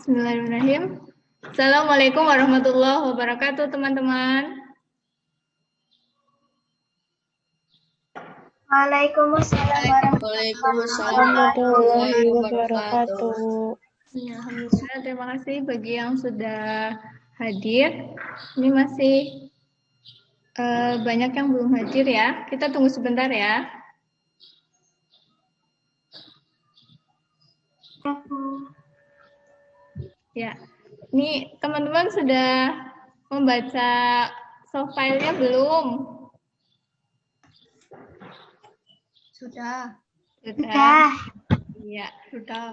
Bismillahirrahmanirrahim. Assalamualaikum warahmatullahi wabarakatuh, teman-teman. Waalaikumsalam warahmatullahi wabarakatuh. Ya, alhamdulillah, terima kasih bagi yang sudah hadir. Ini masih banyak yang belum hadir ya. Kita tunggu sebentar ya. Ya, ini teman-teman sudah membaca soft file-nya belum? Sudah. Iya, sudah.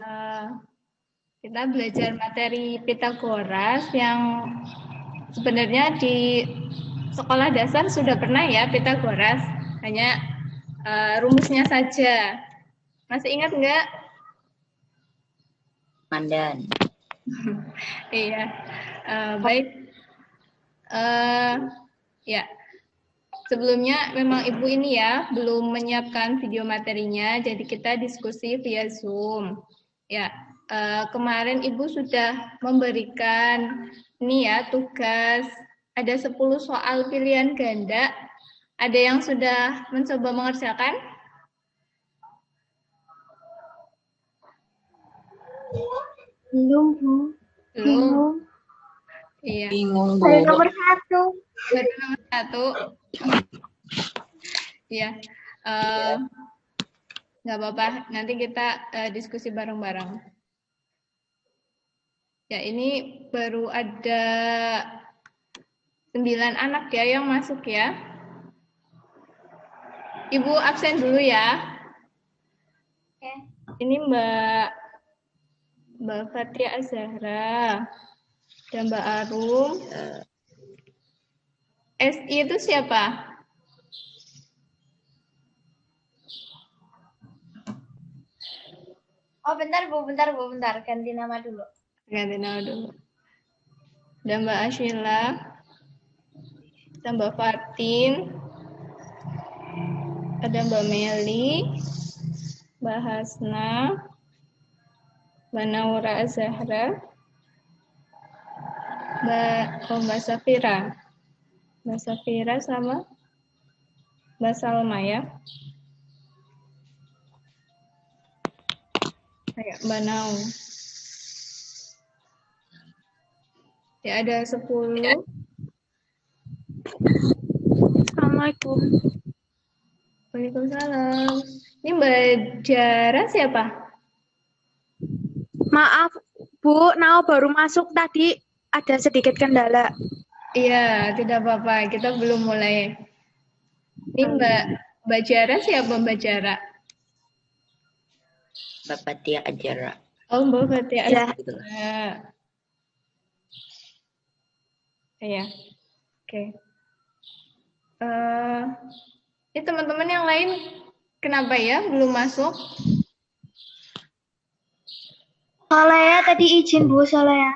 Kita belajar materi Pitagoras yang sebenarnya di sekolah dasar sudah pernah ya Pitagoras, hanya rumusnya saja. Masih ingat nggak? Mandan. Iya, baik. Ya, sebelumnya memang Ibu ini ya belum menyiapkan video materinya, jadi kita diskusi via Zoom. Ya, kemarin Ibu sudah memberikan ini ya tugas, ada 10 soal pilihan ganda. Ada yang sudah mencoba mengerjakan? Belum, Bu. Belum. Iya. Bingung, Bu. Baru nomor 1. Baru nomor 1. Iya. Nggak apa-apa, nanti kita diskusi bareng-bareng. Ya, ini baru ada 9 anak ya yang masuk ya. Ibu absen dulu ya. Oke. Ini Mbak Fatia Azahra dan Mbak Arum. SI itu siapa? Oh, bentar, Bu. Ganti nama dulu. Ganti nama dulu. Dan Mbak Ashila, dan Mbak Fatin, ada Mbak Meli, Mbak Hasna, Mbak Naura Azahra, Mbak Safira. Mbak Safira sama Mbak Salma ya. Kayak Mbak Nau. Ya, ada 10. Assalamualaikum. Waalaikumsalam. Ini Mbak Jara siapa? Maaf, Bu. Nao baru masuk tadi. Ada sedikit kendala. Iya, tidak apa-apa. Kita belum mulai. Ini Mbak Jara siapa Mbak Jara? Mbak Fatia Ajara. Oh, Mbak Fatia Ya. Azahra. Iya. Oke. Ini teman-teman yang lain kenapa ya belum masuk? Soleh tadi izin, Bu. Soleh.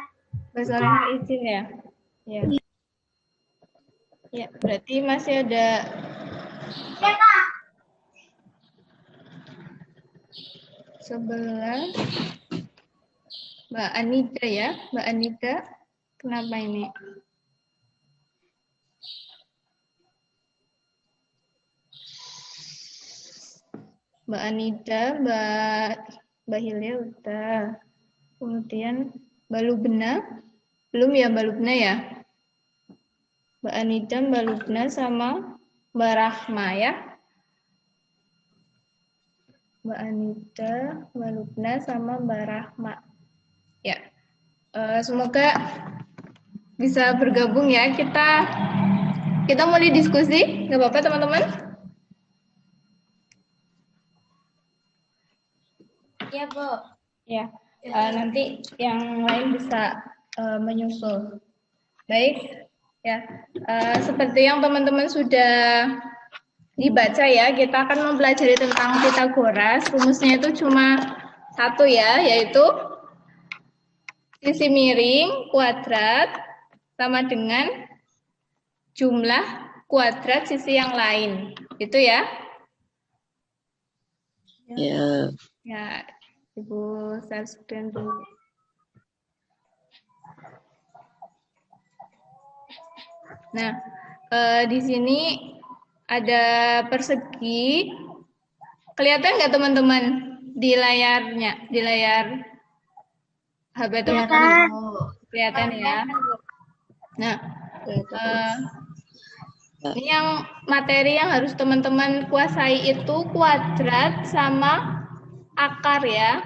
Mbak Soleha izin ya? Ya. Ya, berarti masih ada 11. Mbak Anida ya, Mbak Anida. Kenapa ini? Mbak Anida, Mbak Hilya udah. Kemudian Mbak Lubna. Belum ya Mbak Lubna ya? Mbak Anida, Mbak Lubna sama Mbak Rahma ya. Mbak Anida, Mbak Lubna sama Mbak Rahma. Ya. Semoga bisa bergabung ya. Kita mulai diskusi. Nggak apa-apa teman-teman? Iya, Bu. Ya. Nanti yang lain bisa menyusul. Baik. Ya. Seperti yang teman-teman sudah dibaca ya, kita akan mempelajari tentang Pitagoras. Rumusnya itu cuma satu ya, yaitu sisi miring kuadrat sama dengan jumlah kuadrat sisi yang lain. Itu ya. Ya. Ya, Ibu share screen dulu. Nah, di sini ada persegi. Kelihatan nggak teman-teman di layarnya, di layar HP teman-teman? Kelihatan ya. Nah, ini yang materi yang harus teman-teman kuasai itu kuadrat sama akar ya.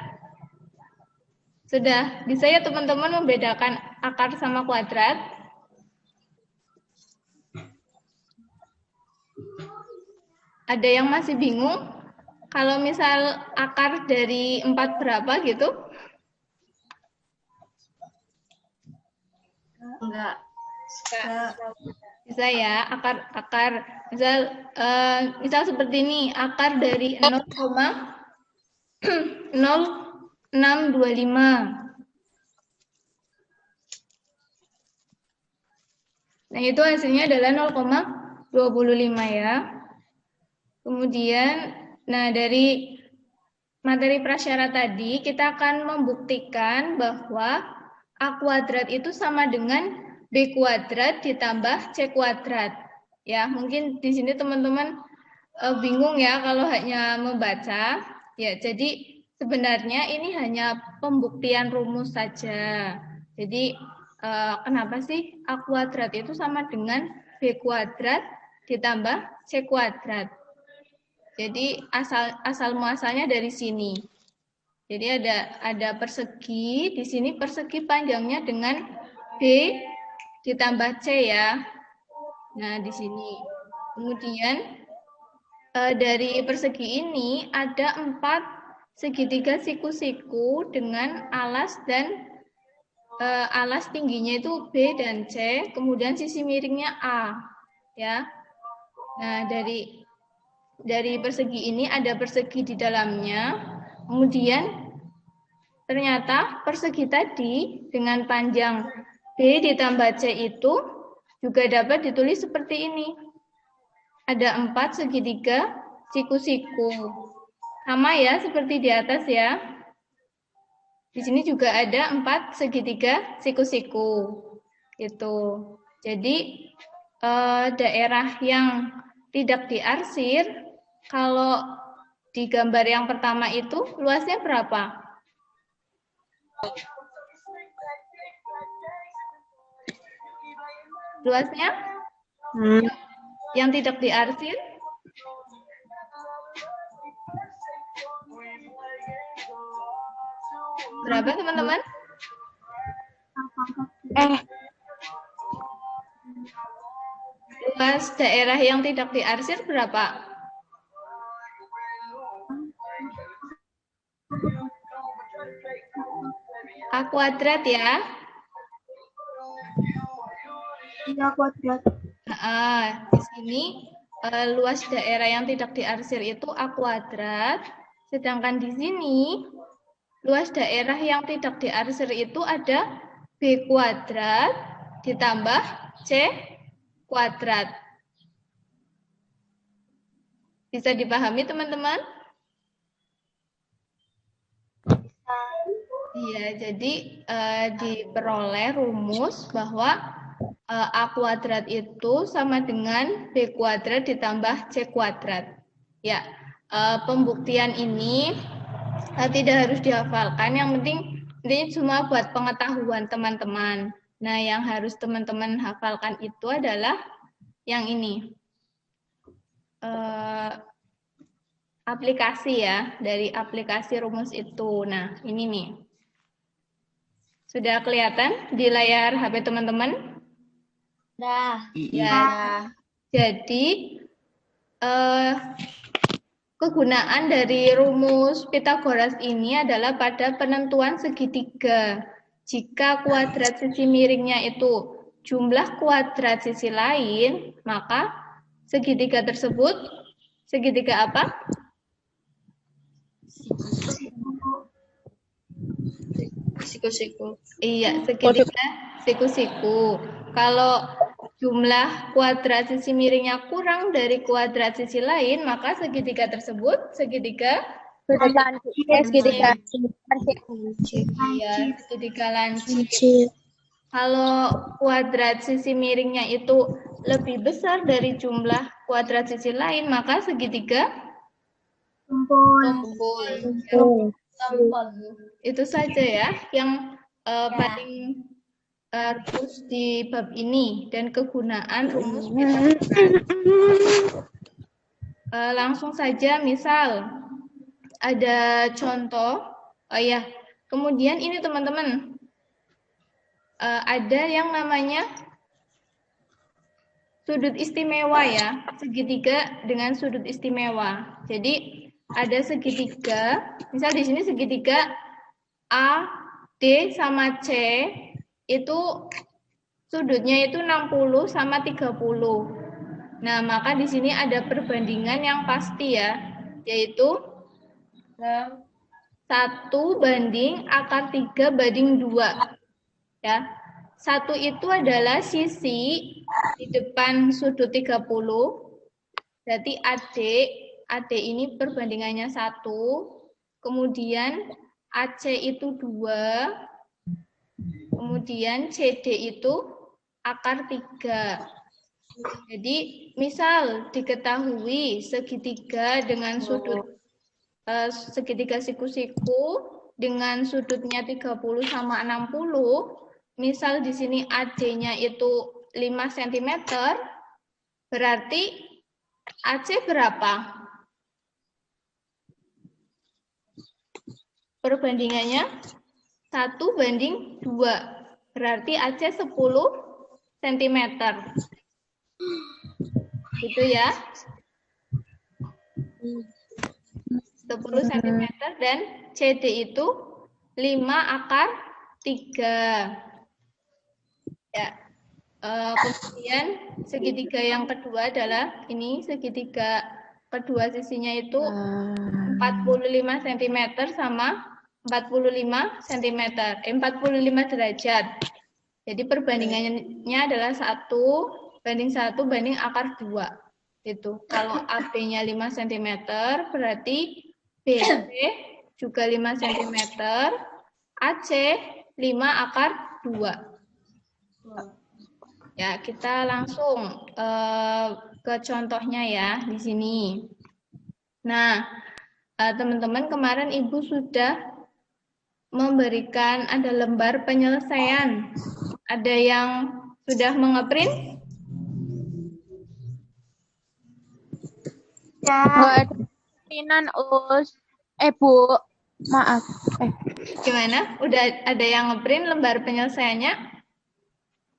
Sudah bisa ya teman-teman membedakan akar sama kuadrat? Ada yang masih bingung? Kalau misal akar dari 4 berapa gitu? Enggak. Bisa ya, akar misal seperti ini, akar dari 0,0625. Nah, itu hasilnya adalah 0,25 ya. Kemudian, nah dari materi prasyarat tadi, kita akan membuktikan bahwa A kuadrat itu sama dengan B kuadrat ditambah C kuadrat. Ya, mungkin di sini teman-teman bingung ya kalau hanya membaca. Ya, jadi sebenarnya ini hanya pembuktian rumus saja. Jadi, kenapa sih A kuadrat itu sama dengan B kuadrat ditambah C kuadrat? Jadi asal muasalnya dari sini. Jadi ada persegi, di sini persegi panjangnya dengan B ditambah C ya. Nah, di sini. Kemudian dari persegi ini ada 4 segitiga siku-siku dengan alas dan alas tingginya itu B dan C, kemudian sisi miringnya A ya. Nah, dari persegi ini ada persegi di dalamnya, kemudian ternyata persegi tadi dengan panjang B ditambah C itu juga dapat ditulis seperti ini. Ada 4 segitiga siku-siku. Sama ya seperti di atas ya. Di sini juga ada 4 segitiga siku-siku. Gitu. Jadi daerah yang tidak diarsir, kalau di gambar yang pertama itu luasnya berapa? Luasnya? Yang tidak diarsir? Berapa teman-teman? Luas daerah yang tidak diarsir berapa? A kuadrat ya? Iya, kuadrat. Di sini luas daerah yang tidak diarsir itu A kuadrat, sedangkan di sini luas daerah yang tidak diarsir itu ada B kuadrat ditambah C kuadrat. Bisa dipahami teman-teman? Iya, jadi diperoleh rumus bahwa A kuadrat itu sama dengan B kuadrat ditambah C kuadrat. Ya, pembuktian ini tidak harus dihafalkan, yang penting ini cuma buat pengetahuan teman-teman. Nah, yang harus teman-teman hafalkan itu adalah yang ini. Aplikasi ya, dari aplikasi rumus itu. Nah, ini nih. Sudah kelihatan di layar HP teman-teman? Dah. Ya. Jadi kegunaan dari rumus Pitagoras ini adalah pada penentuan segitiga. Jika kuadrat sisi miringnya itu jumlah kuadrat sisi lain, maka segitiga tersebut segitiga apa? Siku-siku. Iya, segitiga siku-siku. Kalau jumlah kuadrat sisi miringnya kurang dari kuadrat sisi lain, maka segitiga tersebut segitiga Segitiga iya, segitiga lancip. Kalau kuadrat sisi miringnya itu lebih besar dari jumlah kuadrat sisi lain, maka segitiga tumpul. Itu saja ya yang paling rumus di bab ini dan kegunaan rumus Pythagoras. Langsung saja, misal ada contoh. Oh ya, kemudian ini teman-teman, ada yang namanya sudut istimewa ya, segitiga dengan sudut istimewa. Jadi ada segitiga, misal di sini segitiga A, D sama C itu sudutnya itu 60 sama 30. Nah, maka di sini ada perbandingan yang pasti ya, yaitu 1 banding akar 3 banding 2. Ya. 1 itu adalah sisi di depan sudut 30. Berarti AD ini perbandingannya 1. Kemudian AC itu 2. Kemudian CD itu akar 3. Jadi, misal diketahui segitiga dengan sudut segitiga siku-siku dengan sudutnya 30 sama 60. Misal di sini AC-nya itu 5 cm, berarti AC berapa? Perbandingannya 1 banding 2. Berarti AC 10 cm. Gitu ya. 10 cm dan CD itu 5 akar 3. Ya. Kemudian segitiga yang kedua adalah ini, segitiga kedua sisinya itu 45 cm sama 45 cm, 45 derajat. Jadi perbandingannya adalah 1 banding 1 banding akar 2. Itu. Kalau AB-nya 5 cm, berarti BC juga 5 cm, AC 5 akar 2. Ya, kita langsung ke contohnya ya di sini. Nah, teman-teman, kemarin Ibu sudah memberikan ada lembar penyelesaian. Ada yang sudah mengeprint? Ya. Pinan Us. Bu, maaf. Gimana? Udah ada yang ngeprint lembar penyelesaiannya?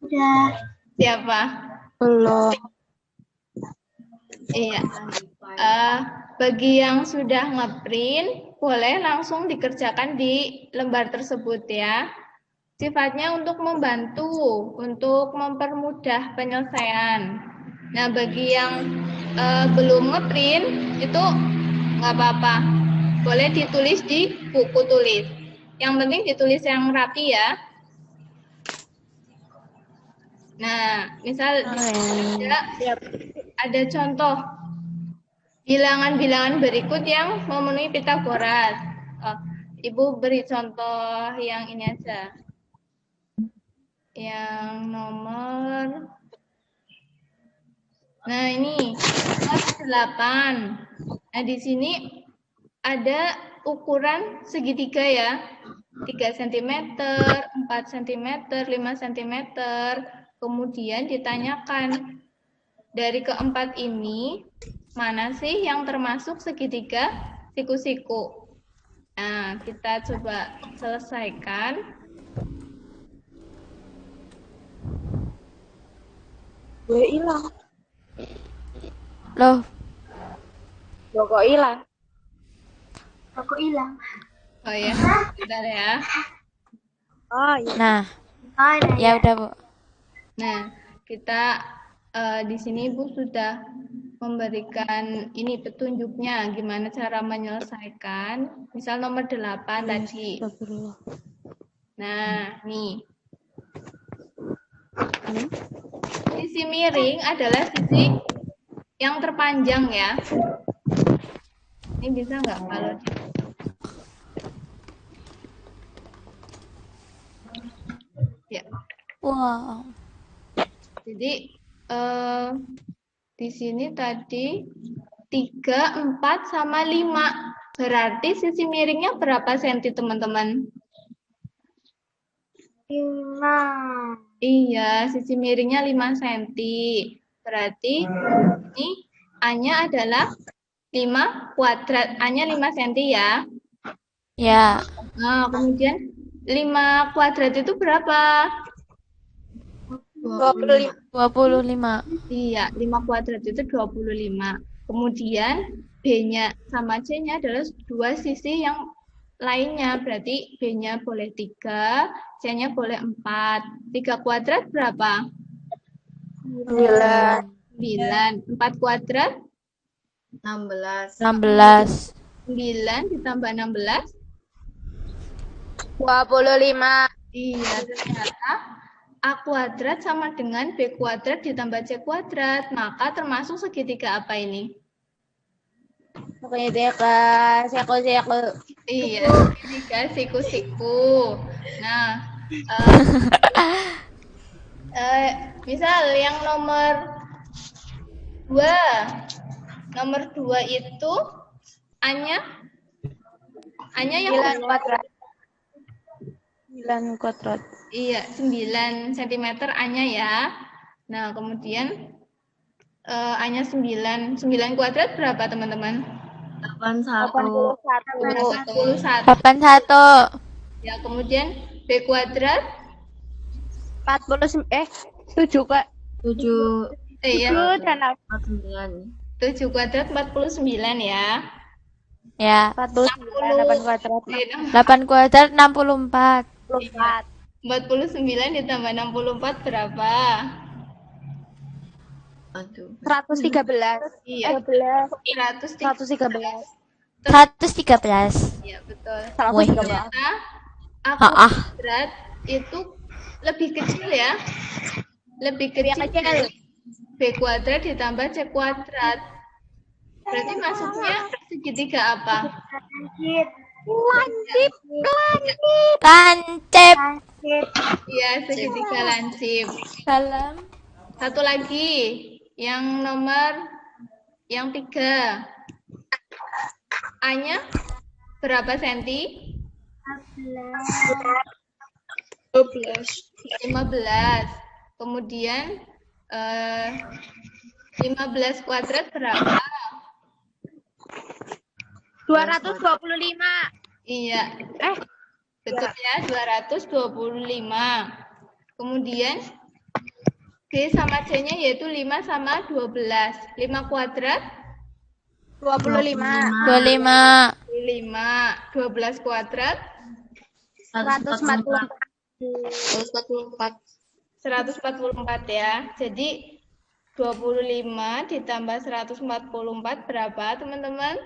Udah. Siapa? Belum. Iya. Bagi yang sudah ngeprint, boleh langsung dikerjakan di lembar tersebut ya. Sifatnya untuk membantu, untuk mempermudah penyelesaian. Nah, bagi yang belum ngeprint, itu nggak apa-apa. Boleh ditulis di buku tulis. Yang penting ditulis yang rapi ya. Nah, misal ada contoh bilangan-bilangan berikut yang memenuhi Pythagoras. Ibu beri contoh yang ini aja. Yang nomor, nah ini nomor 8. Nah, di sini ada ukuran segitiga ya. 3 cm, 4 cm, 5 cm. Kemudian ditanyakan, dari keempat ini, mana sih yang termasuk segitiga siku-siku? Nah, kita coba selesaikan. Gue hilang. Loh. Loh kok hilang? Aku hilang. Oh ya, bentar ya. Oh iya. Nah, Oh, ya udah, Bu. Nah, kita di sini Ibu sudah memberikan ini petunjuknya gimana cara menyelesaikan. Misal nomor 8 tadi. Nah, nih. Sisi miring adalah sisi yang terpanjang ya. Ini bisa nggak kalau ya. Wow. Jadi di sini tadi 3, 4, sama 5. Berarti sisi miringnya berapa senti, teman-teman? 5. Iya, sisi miringnya 5 senti. Berarti ini A-nya adalah 5 kuadrat. A-nya 5 senti ya. Ya. Nah, kemudian 5 kuadrat itu berapa? 25. Iya, 5 kuadrat itu 25. Kemudian B-nya sama C-nya adalah dua sisi yang lainnya. Berarti B-nya boleh 3, C-nya boleh 4. 3 kuadrat berapa? 9. 9. 4 kuadrat? 16. 16. 9 ditambah 16? 25. Iya, ternyata A kuadrat sama dengan B kuadrat ditambah C kuadrat. Maka termasuk segitiga apa ini? Segitiga siku-siku. Iya, segitiga siku-siku. Nah, misal yang nomor 2. Nomor 2 itu A-nya yang 9 kuadrat. 9 kuadrat. iya, 9 cm A-nya ya. Nah, kemudian A-nya 9. 9 kuadrat berapa, teman-teman? 81. 81. 81. Ya, kemudian B kuadrat? 7 Kak. 7. Iya, 7 dan 9. 7 kuadrat 49 ya. Ya. 49 8 kuadrat. 8 kuadrat 64. 64. 49 ditambah 64 berapa? Aduh. 113. Iya, 113. 113. Iya, betul. 113. Ternyata A Ah. kuadrat itu lebih kecil ya. Lebih kecil dari B kuadrat ditambah C kuadrat. Berarti maksudnya segitiga apa? Lancip. Iya, segitiga lancip. Salam. Satu lagi, yang nomor yang 3. A-nya berapa senti? 15. Kemudian 15 kuadrat berapa? 225. Iya. Betul ya, 225. Kemudian B sama C-nya yaitu 5 sama 12. 5 kuadrat? 25. 25. 5. 12 kuadrat? 144. 144 ya. Jadi 25 ditambah 144 berapa, teman-teman?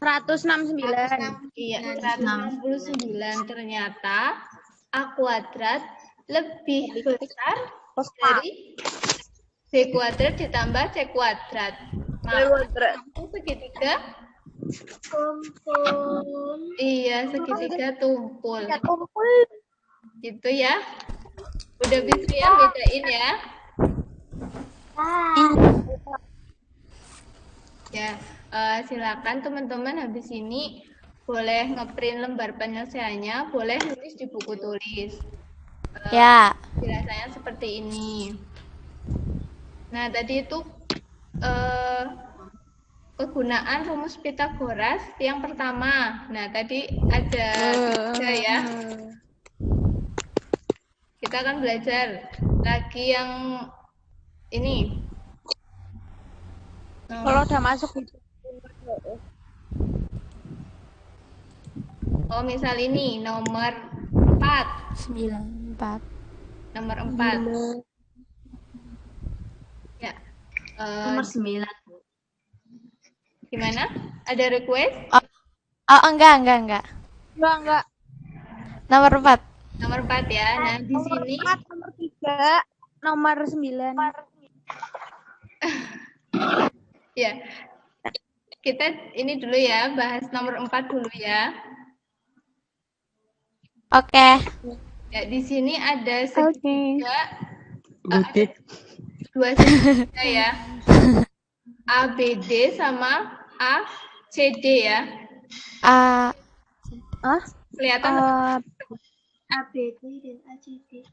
169. Iya, 169. Ternyata A kuadrat lebih besar dari B kuadrat ditambah C kuadrat. Maka segitiga? Iya, segitiga tumpul. Gitu ya. Udah bisa ya bedain ya. Ya, silakan teman-teman habis ini boleh ngeprint lembar penyelesaiannya, boleh nulis di buku tulis. Ya. Biasanya seperti ini. Nah, tadi itu kegunaan rumus Pitagoras yang pertama. Nah, tadi ada 3 ya. Kita akan belajar lagi yang ini. Kalau udah masuk itu. Oh, misal ini nomor 4. 94. Nomor 4. Ya. Nomor 9. Gimana? Ada request? Oh, enggak. Enggak. Nomor 4. Nomor 4 ya. Nah, di sini Nomor 3, nomor 9. ya. Kita ini dulu ya, bahas nomor 4 dulu ya. Oke. Ya, di sini ada Oke. ada dua segitiga ya. ABD sama ACD ya. A. Kelihatan ABD dan ACD.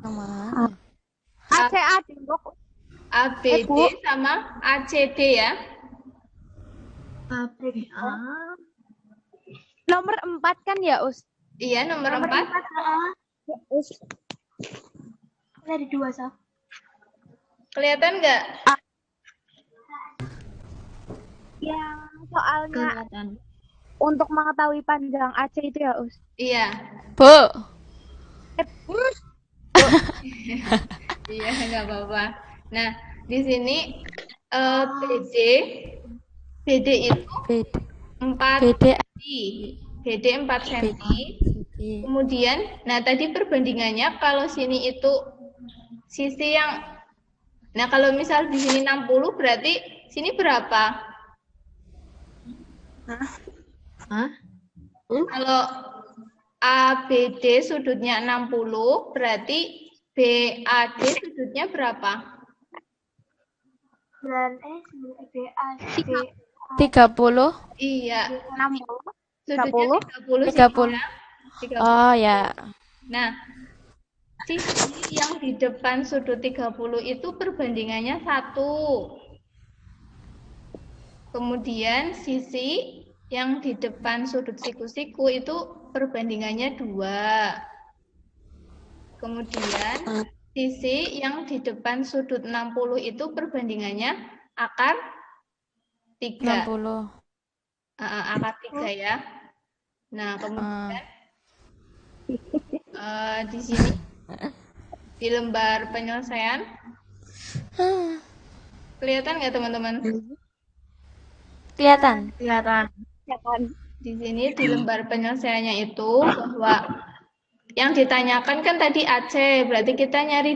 Yang mana? ACAD, Mbok. ABD Bu. sama ACD ya. ABA. Nomor 4 kan ya, Us? Iya, nomor 4. Ya, Us. Ada 2, Saf. Kelihatan nggak? Yang soalnya Kelihatan. untuk mengetahui panjang AC itu ya, Us? Iya. Bu. Iya, nggak apa-apa. Nah, di sini BD itu BD. 4 BD. cm. BD 4 cm. BD. Kemudian, nah tadi perbandingannya kalau sini itu sisi yang, nah kalau misal di sini 60 berarti sini berapa? Hah? Kalau ABD sudutnya 60 berarti BAD sudutnya berapa? 30. Iya, 60. sudutnya 30 30. sisinya. 30. Oh ya. Nah, sisi yang di depan sudut 30 itu perbandingannya 1. Kemudian sisi yang di depan sudut siku-siku itu perbandingannya 2. Kemudian sisi yang di depan sudut 60 itu perbandingannya akar 3. 60. Akar 3 ya. Nah, kemudian di sini di lembar penyelesaian kelihatan nggak teman-teman? Kelihatan. Kelihatan. Di sini di lembar penyelesaiannya itu bahwa yang ditanyakan kan tadi AC, berarti kita nyari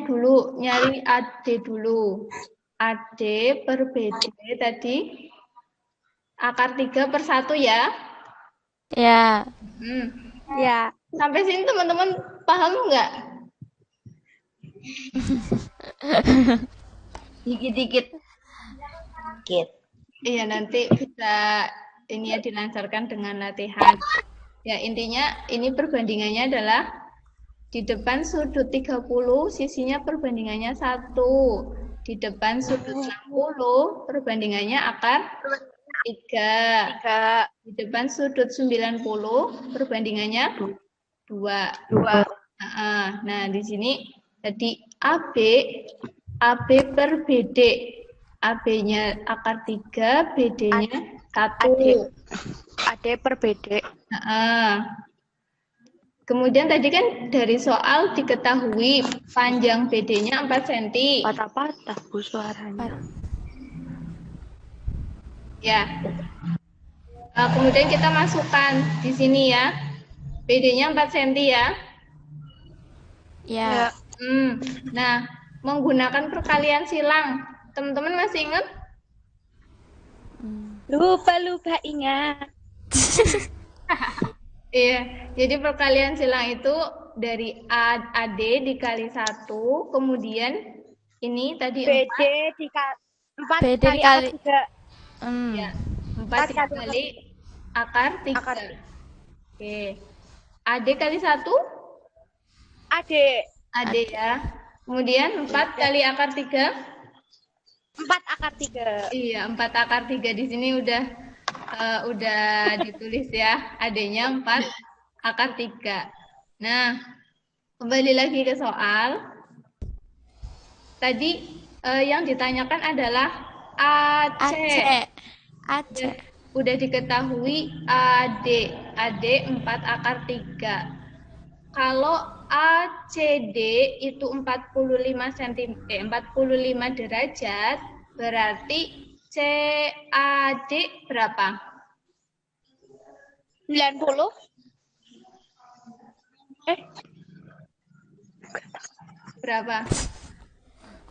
AD dulu. AD per BD tadi akar 3/1 ya. Ya. Ya. Sampai sini teman-teman paham nggak? Dikit-dikit. Iya, nanti bisa ini ya dilancarkan dengan latihan. Ya, intinya ini perbandingannya adalah di depan sudut 30 sisinya perbandingannya 1. Di depan sudut 60 perbandingannya akar 3. Di depan sudut 90 perbandingannya 2. Nah, di sini tadi AB per BD. AB-nya akar 3, BD-nya 1. AD per BD. Kemudian tadi kan dari soal diketahui panjang BD-nya 4 cm. Patah-patah Bu suaranya. Ya. Kemudian kita masukkan di sini ya. BD-nya 4 cm ya. Ya. Nah, menggunakan perkalian silang. Teman-teman masih ingat? Lupa ingat. Iya, jadi perkalian silang itu dari AD dikali 1, kemudian ini tadi BD dikali 4 BD kali dikali 3. Ya, 4 dikali akar 3. Oke. AD kali 1? AD ya. Kemudian 4 kali akar 3? 4 akar 3. Iya, 4 akar 3 di sini udah ditulis ya. AD-nya 4 akar 3. Nah, kembali lagi ke soal. Tadi yang ditanyakan adalah AC. Udah diketahui AD 4 akar 3. Kalau ACD itu 45 derajat, berarti CAD berapa? 90. Berapa?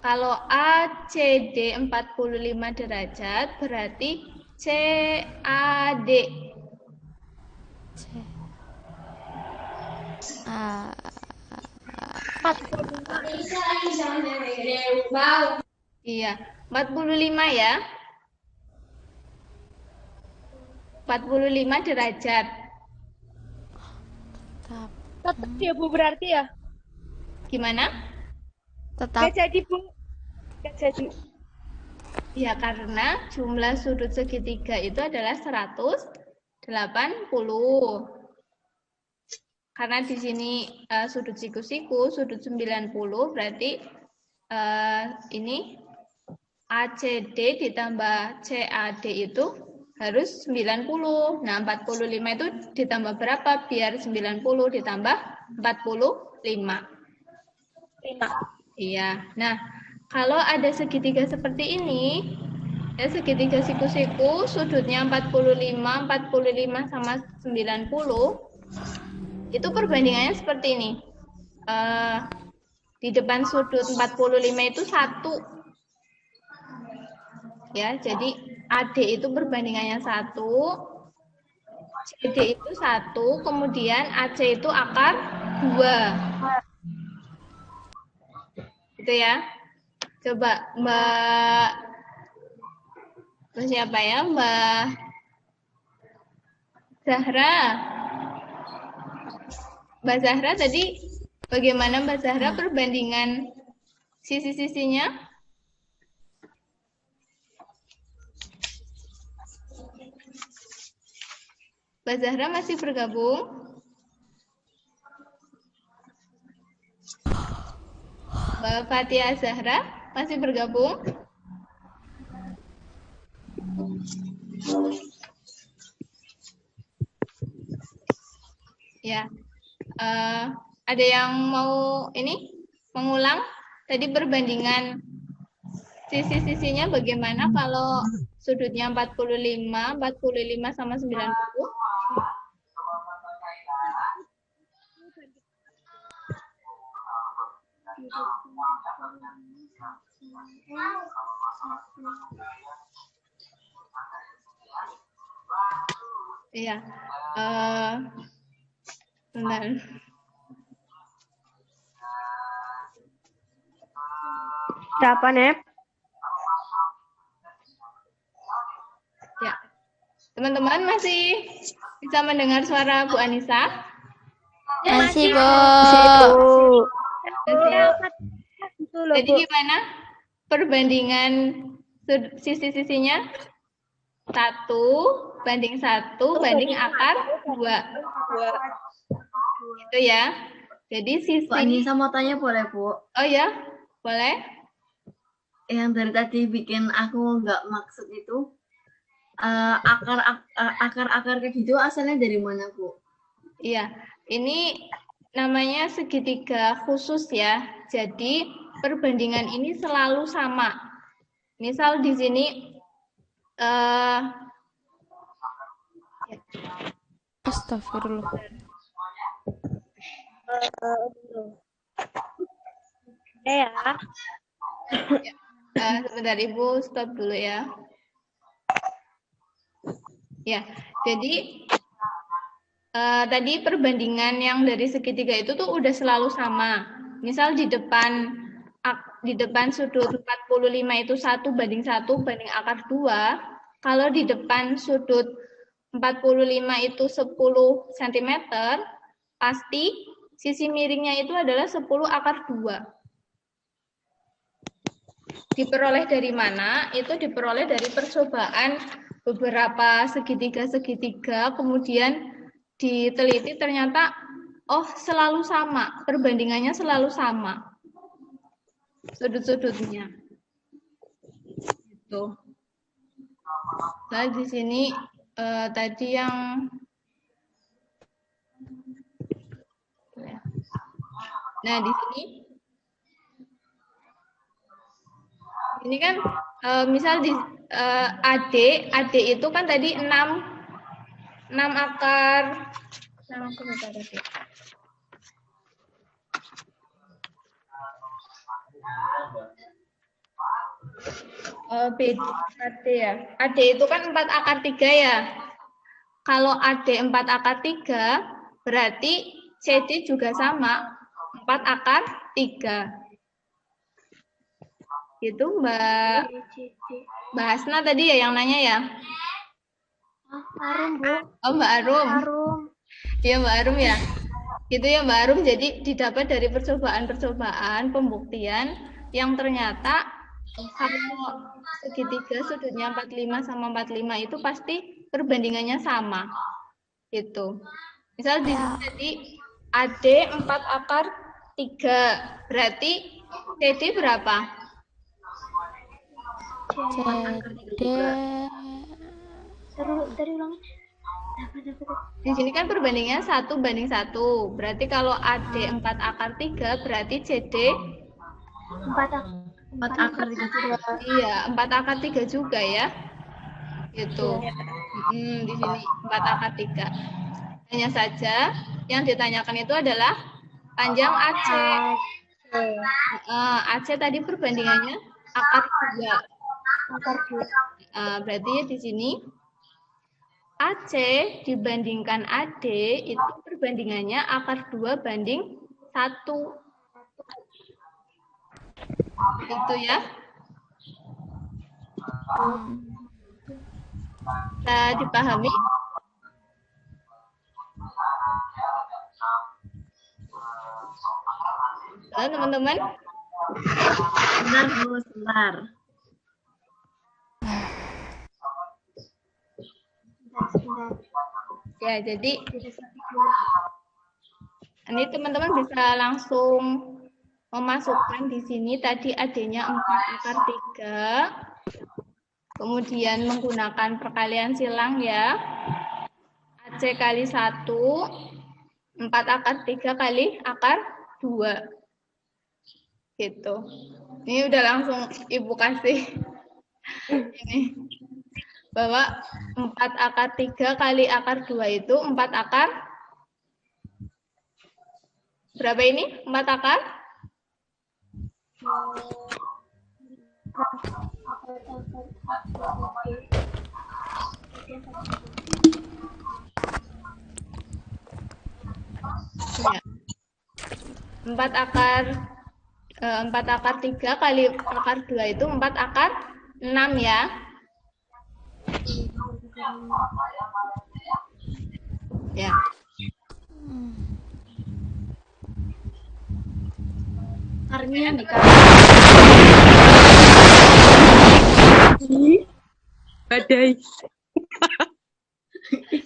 Kalau ACD 45 derajat, berarti CAD. Ah, Iya, 45 ya. 45 derajat. tetap. Tetap ya Bu berarti ya? Gimana? Gak Tetap. jadi Bu. Gak jadi. Ya, karena jumlah sudut segitiga itu adalah 180. Karena di sini sudut siku-siku, sudut 90, berarti ini ACD ditambah CAD itu harus 90. Nah, 45 itu ditambah berapa? Biar 90 ditambah 45. 5. Iya. Nah, kalau ada segitiga seperti ini, ya segitiga siku-siku, sudutnya 45 sama 90, itu perbandingannya seperti ini. Di depan sudut 45 itu 1. Ya, jadi AD itu perbandingannya 1, CD itu 1, kemudian AC itu akar 2. Gitu ya. Coba Mbak siapa ya? Mbak Zahra. Mbak Zahra tadi bagaimana Mbak Zahra perbandingan sisi-sisinya? Mbak Zahra masih bergabung? Mbak Fatia Zahra masih bergabung? Ya, ada yang mau ini mengulang tadi perbandingan sisi-sisinya bagaimana kalau sudutnya 45 sama 90? Iya. Benar. Berapa, Nep? Ya. Teman-teman masih bisa mendengar suara Bu Anissa? Masih, Bu. Masih. Jadi gimana perbandingan sisi-sisinya? 1 banding 1 banding akar 2. Gitu ya. Jadi sisi... Bu Anissa mau tanya boleh, Bu? Oh ya, boleh. Yang dari tadi bikin aku nggak maksud itu, akar-akar kayak gitu asalnya dari mana, Bu? Iya, ini namanya segitiga khusus ya. Jadi perbandingan ini selalu sama. Misal di sini Astagfirullah. Ya. Sebentar Ibu, stop dulu ya. Ya, jadi tadi perbandingan yang dari segitiga itu tuh udah selalu sama. Misal di depan sudut 45 itu 1 banding 1 banding akar 2. Kalau di depan sudut 45 itu 10 cm, pasti sisi miringnya itu adalah 10 akar 2. Diperoleh dari mana? Itu diperoleh dari percobaan beberapa segitiga-segitiga, kemudian diteliti ternyata oh selalu sama, perbandingannya selalu sama sudut-sudutnya. Gitu. Nah di sini tadi yang di sini ini kan misal di AD itu kan tadi 6 akar AD ya. AD itu kan 4 akar 3 ya. Kalau AD 4 akar 3 berarti CD juga sama, 4 akar 3. Itu Mbak Hasna tadi ya yang nanya ya? Arum, Bu. Oh, Mbak Arum. Arum. Iya, Mbak Arum ya. Gitu ya, Mbak Arum. Jadi didapat dari percobaan-percobaan pembuktian yang ternyata kalau segitiga sudutnya 45 sama 45 itu pasti perbandingannya sama. Gitu. Misal di sini tadi AD 4 akar 3. Berarti CD berapa? CD Dari ulang. Di sini kan perbandingannya 1:1. Berarti kalau AD 4 akar 3 berarti CD 4 akar 3 juga. iya, 4 akar 3 juga ya. Gitu. Di sini 4 akar 3. Hanya saja yang ditanyakan itu adalah panjang AC. AC tadi perbandingannya akar 2. Berarti di sini AC dibandingkan AD itu perbandingannya akar 2:1. Itu ya. Bisa dipahami? Halo teman-teman. Sebentar, Bu, sebentar. Ya, jadi ini teman-teman bisa langsung memasukkan di sini tadi AD-nya 4 akar 3. Kemudian menggunakan perkalian silang ya. AC kali 1, 4 akar 3 kali akar 2. Gitu. Ini udah langsung Ibu kasih. Ini. Bahwa 4 akar 3 kali akar 2 itu 4 akar. Berapa ini? 4 akar? Ya. 4 akar 3 kali akar 2 itu 4 akar 6 ya. Ya. Akarnya dikali. Badai.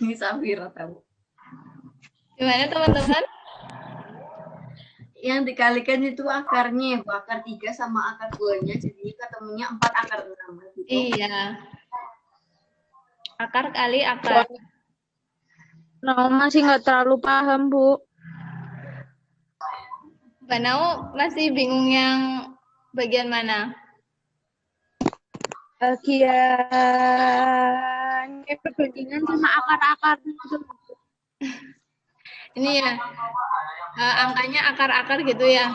Ini Safira tahu. Gimana teman-teman? Yang dikalikan itu akarnya, Bu. Akar 3 sama akar 2-nya, jadi ketemunya 4 akar 6. Gitu. Iya. Akar kali akar. Nah, masih nggak terlalu paham, Bu. Mbak Nau masih bingung yang bagian mana? Bagian perbandingan sama akar-akar. Ini ya, angkanya akar-akar gitu ya.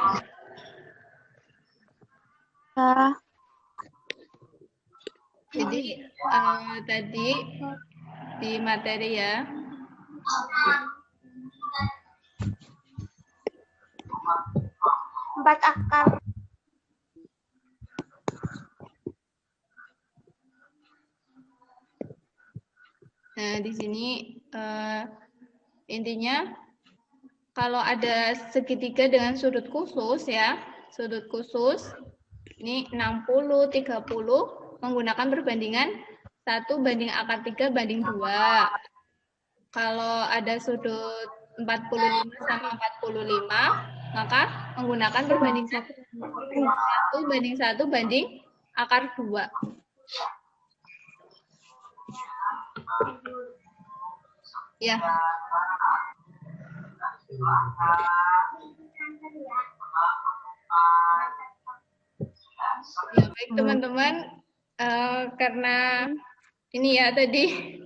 Jadi tadi di materi ya. Empat akar. Nah, di sini intinya kalau ada segitiga dengan sudut khusus ya, sudut khusus ini 60, 30 menggunakan perbandingan 1 / akar 3/2. Kalau ada sudut 45 sama 45, maka menggunakan perbandingan 1:1 akar 2. Ya. Ya, baik teman-teman, karena ini ya tadi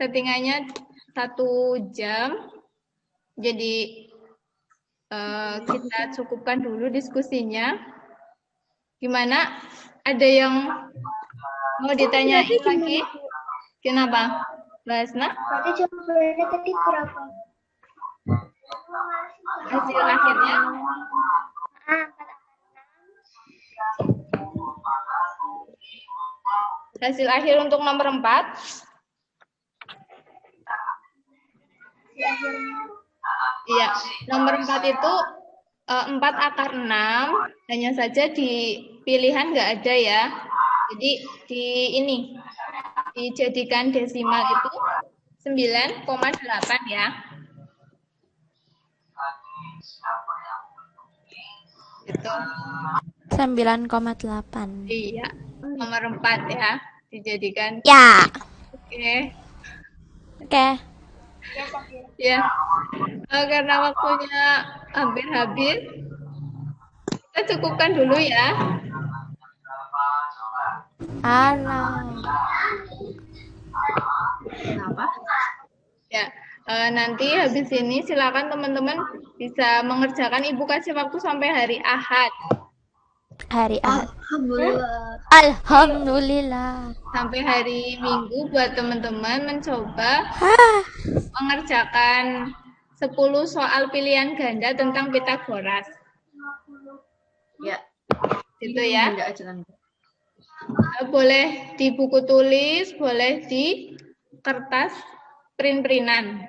settingannya 1 jam, jadi kita cukupkan dulu diskusinya. Gimana? Ada yang mau ditanyain lagi? Kenapa, Mbak Hasna? Berarti jawabannya tadi berapa? hasil akhirnya. Hasil akhir untuk nomor 4. Iya, nomor 4 itu 4 akar 6, hanya saja di pilihan nggak ada ya. Jadi dijadikan desimal itu 9,8 ya. Itu. 9,8. Iya, nomor 4 ya, dijadikan. Ya. Oke. Oke. Ya, karena waktunya hampir habis, kita cukupkan dulu ya. Alah. Kenapa? Ya, nanti habis ini silakan teman-teman bisa mengerjakan. Ibu kasih waktu sampai hari Ahad. Hari Ahad. Alhamdulillah. Alhamdulillah. Sampai hari Minggu buat teman-teman mencoba mengerjakan 10 soal pilihan ganda tentang Pitagoras. Ya. Gitu ya. Enggak aja kan. Boleh di buku tulis, boleh di kertas print-printan.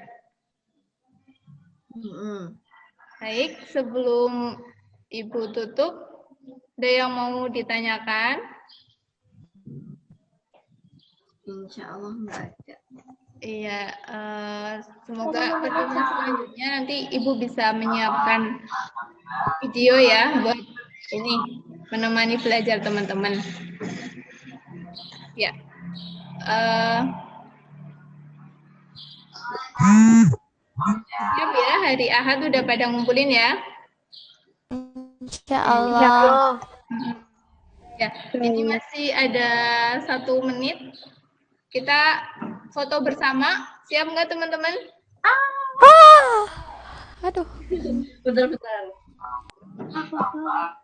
Baik, sebelum Ibu tutup, ada yang mau ditanyakan? Insya Allah enggak ada. Iya, semoga pertemuan selanjutnya nanti Ibu bisa menyiapkan video ya buat ini menemani belajar teman-teman. Ya, siap ya, hari Ahad udah pada ngumpulin ya. Insya Allah. Ya, ini masih ada 1 menit. Kita foto bersama. Siap nggak teman-teman? Aduh. Bentar-bentar. Bentar.